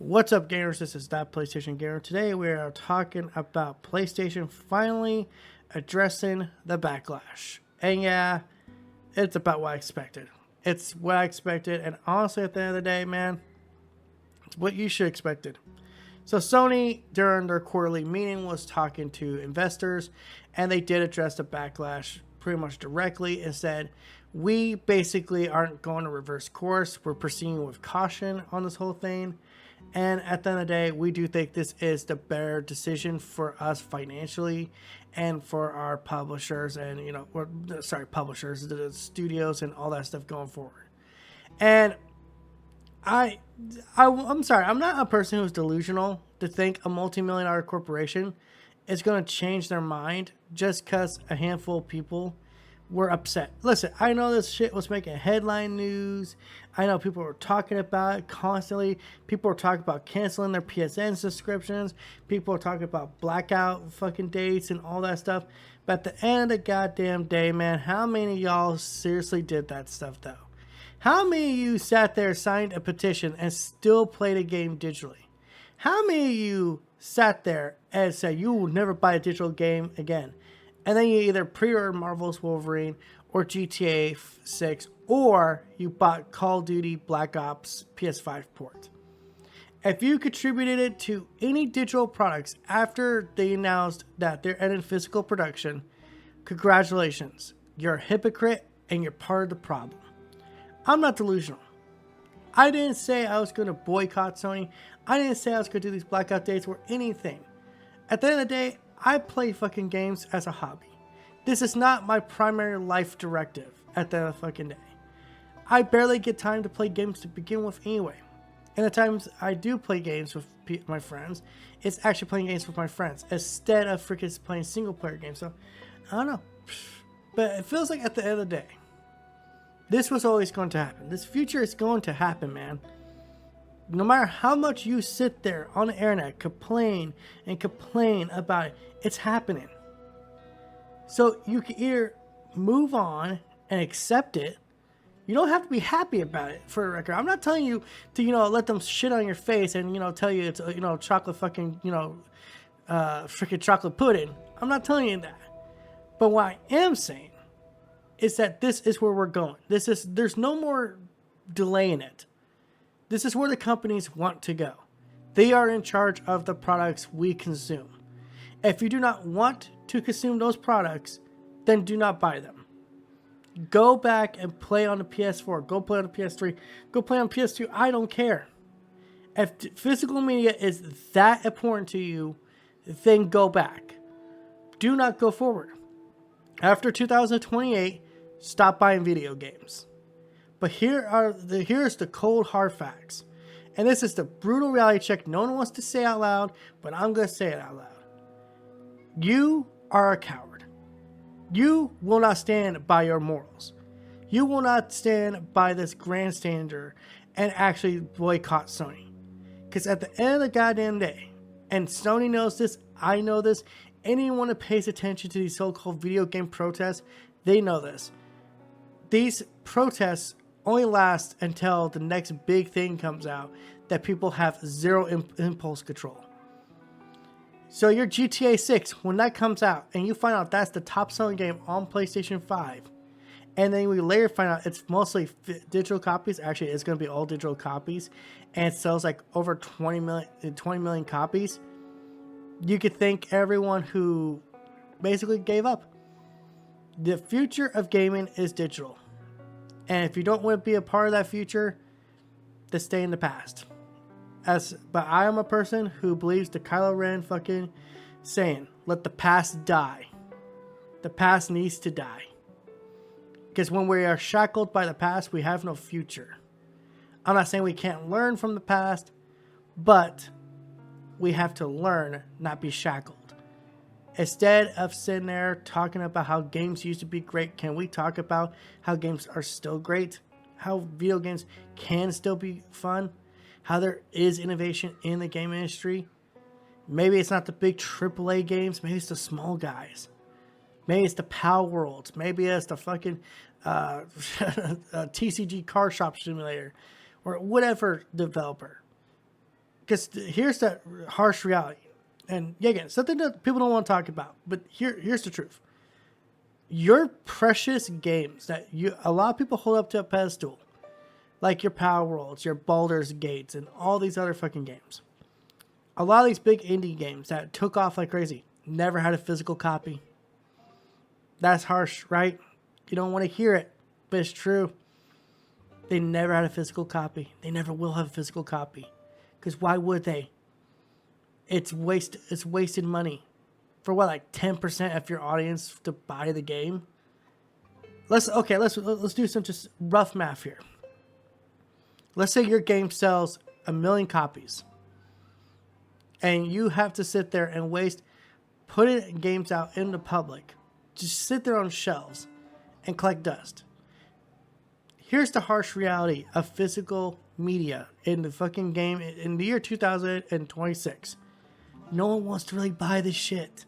What's up, gamers? This is That PlayStation Gamer. Today we are talking about PlayStation finally addressing the backlash. And yeah, it's about what I expected. It's what I expected, and honestly, at the end of the day, man, it's what you should expected. So Sony, during their quarterly meeting, was talking to investors, and they did address the backlash pretty much directly and said, we basically aren't going to reverse course. We're proceeding with caution on this whole thing. And at the end of the day, we do think this is the better decision for us financially and for our publishers and, publishers, the studios and all that stuff going forward. And I'm sorry, I'm not a person who's delusional to think a multi-million-dollar corporation is going to change their mind just because a handful of people were upset. Listen, I know this shit was making headline news. I know people were talking about it constantly. People were talking about canceling their PSN subscriptions. People were talking about blackout fucking dates and all that stuff. But at the end of the goddamn day, man, how many of y'all seriously did that stuff, though? How many of you sat there, signed a petition, and still played a game digitally? How many of you sat there and said you will never buy a digital game again? And then you either pre-ordered Marvel's Wolverine or GTA 6, or you bought Call of Duty Black Ops PS5 port. If you contributed it to any digital products after they announced that they're ending physical production, congratulations. You're a hypocrite and you're part of the problem. I'm not delusional. I didn't say I was going to boycott Sony. I didn't say I was going to do these blackout dates or anything. At the end of the day, I play fucking games as a hobby. This is not my primary life directive at the end of the fucking day. I barely get time to play games to begin with anyway. And the times I do play games with my friends, it's actually playing games with my friends instead of freaking playing single player games. So, I don't know. But it feels like at the end of the day, this was always going to happen. This future is going to happen, man. No matter how much you sit there on the internet, complain about it, it's happening. So you can either move on and accept it. You don't have to be happy about it, for the record. I'm not telling you to, let them shit on your face and, tell you it's, chocolate fucking, freaking chocolate pudding. I'm not telling you that. But what I am saying is that this is where we're going. There's no more delaying it. This is where the companies want to go. They are in charge of the products we consume. If you do not want to consume those products, then do not buy them. Go back and play on the PS4. Go play on the PS3. Go play on PS2. I don't care. If physical media is that important to you, then go back. Do not go forward. After 2028, stop buying video games. But here's the cold hard facts. And this is the brutal reality check no one wants to say out loud, but I'm going to say it out loud. You are a coward. You will not stand by your morals. You will not stand by this grandstander and actually boycott Sony. Because at the end of the goddamn day, and Sony knows this, I know this, anyone that pays attention to these so-called video game protests, they know this. These protests only last until the next big thing comes out that people have zero impulse control. So your GTA 6, when that comes out and you find out that's the top selling game on PlayStation 5, and then we later find out it's mostly digital copies, actually it's going to be all digital copies, and it sells like over 20 million copies, you could thank everyone who basically gave up. The future of gaming is digital. And if you don't want to be a part of that future, then stay in the past. But I am a person who believes the Kylo Ren fucking saying, let the past die. The past needs to die. Because when we are shackled by the past, we have no future. I'm not saying we can't learn from the past, but we have to learn, not be shackled. Instead of sitting there talking about how games used to be great, can we talk about how games are still great? How video games can still be fun? How there is innovation in the game industry? Maybe it's not the big AAA games. Maybe it's the small guys. Maybe it's the PAL Worlds. Maybe it's the fucking TCG Car Shop Simulator. Or whatever developer. Because here's the harsh reality. And again, something that people don't want to talk about. But here's the truth. Your precious games that a lot of people hold up to a pedestal, like your Power Worlds, your Baldur's Gates, and all these other fucking games. A lot of these big indie games that took off like crazy never had a physical copy. That's harsh, right? You don't want to hear it, but it's true. They never had a physical copy. They never will have a physical copy. Because why would they? It's wasted money. For what, like 10% of your audience to buy the game? Let's do some just rough math here. Let's say your game sells 1 million copies. And you have to sit there and waste putting games out in the public. Just sit there on shelves and collect dust. Here's the harsh reality of physical media in the fucking game in the year 2026. No one wants to really buy this shit.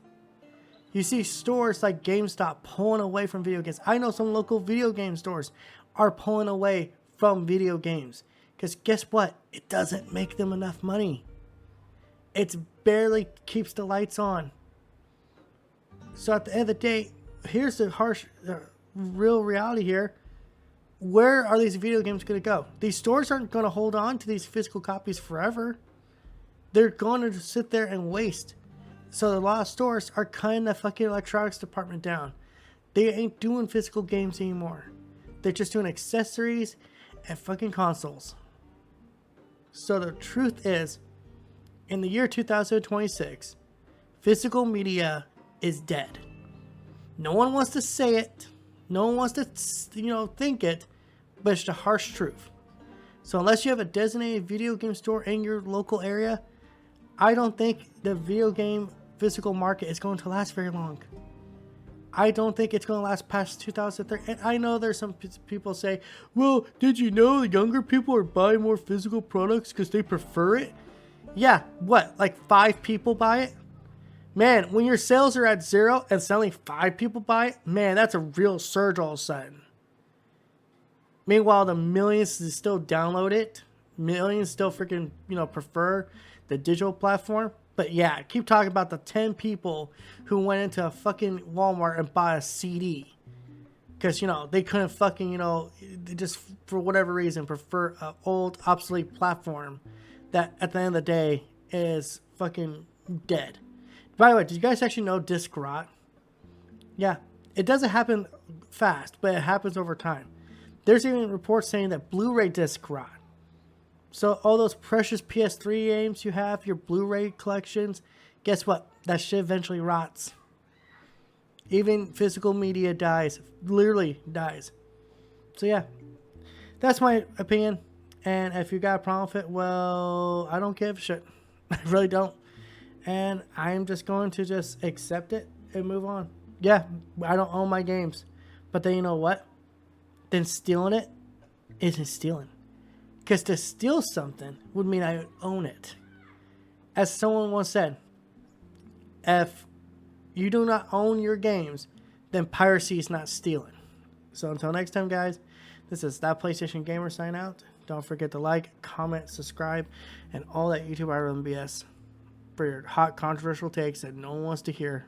You see stores like GameStop pulling away from video games. I know some local video game stores are pulling away from video games. Because guess what? It doesn't make them enough money. It barely keeps the lights on. So at the end of the day, here's the real reality here. Where are these video games going to go? These stores aren't going to hold on to these physical copies forever. They're going to sit there and waste. So a lot of stores are cutting the fucking electronics department down. They ain't doing physical games anymore. They're just doing accessories and fucking consoles. So the truth is, in the year 2026, physical media is dead. No one wants to say it. No one wants to, think it. But it's the harsh truth. So unless you have a designated video game store in your local area, I don't think the video game physical market is going to last very long. I don't think it's going to last past 2030. And I know there's some people say, well, did you know the younger people are buying more physical products because they prefer it? Yeah, what? Like 5 people buy it? Man, when your sales are at 0 and suddenly 5 people buy it, man, that's a real surge all of a sudden. Meanwhile, the millions still download it. Millions still freaking, prefer the digital platform. But yeah, keep talking about the 10 people who went into a fucking Walmart and bought a CD. Because, they couldn't fucking, they just, for whatever reason, prefer an old, obsolete platform that, at the end of the day, is fucking dead. By the way, did you guys actually know disc rot? Yeah, it doesn't happen fast, but it happens over time. There's even reports saying that Blu-ray disc rot. So all those precious PS3 games you have, your Blu-ray collections, guess what? That shit eventually rots. Even physical media dies. Literally dies. So yeah, that's my opinion. And if you got a problem with it, well, I don't give a shit. I really don't. And I'm just going to just accept it and move on. Yeah, I don't own my games. But then you know what? Then stealing it isn't stealing. Because to steal something would mean I own it. As someone once said, if you do not own your games, then piracy is not stealing. So until next time, guys, this is That PlayStation Gamer sign out. Don't forget to like, comment, subscribe, and all that YouTube Ireland BS for your hot controversial takes that no one wants to hear.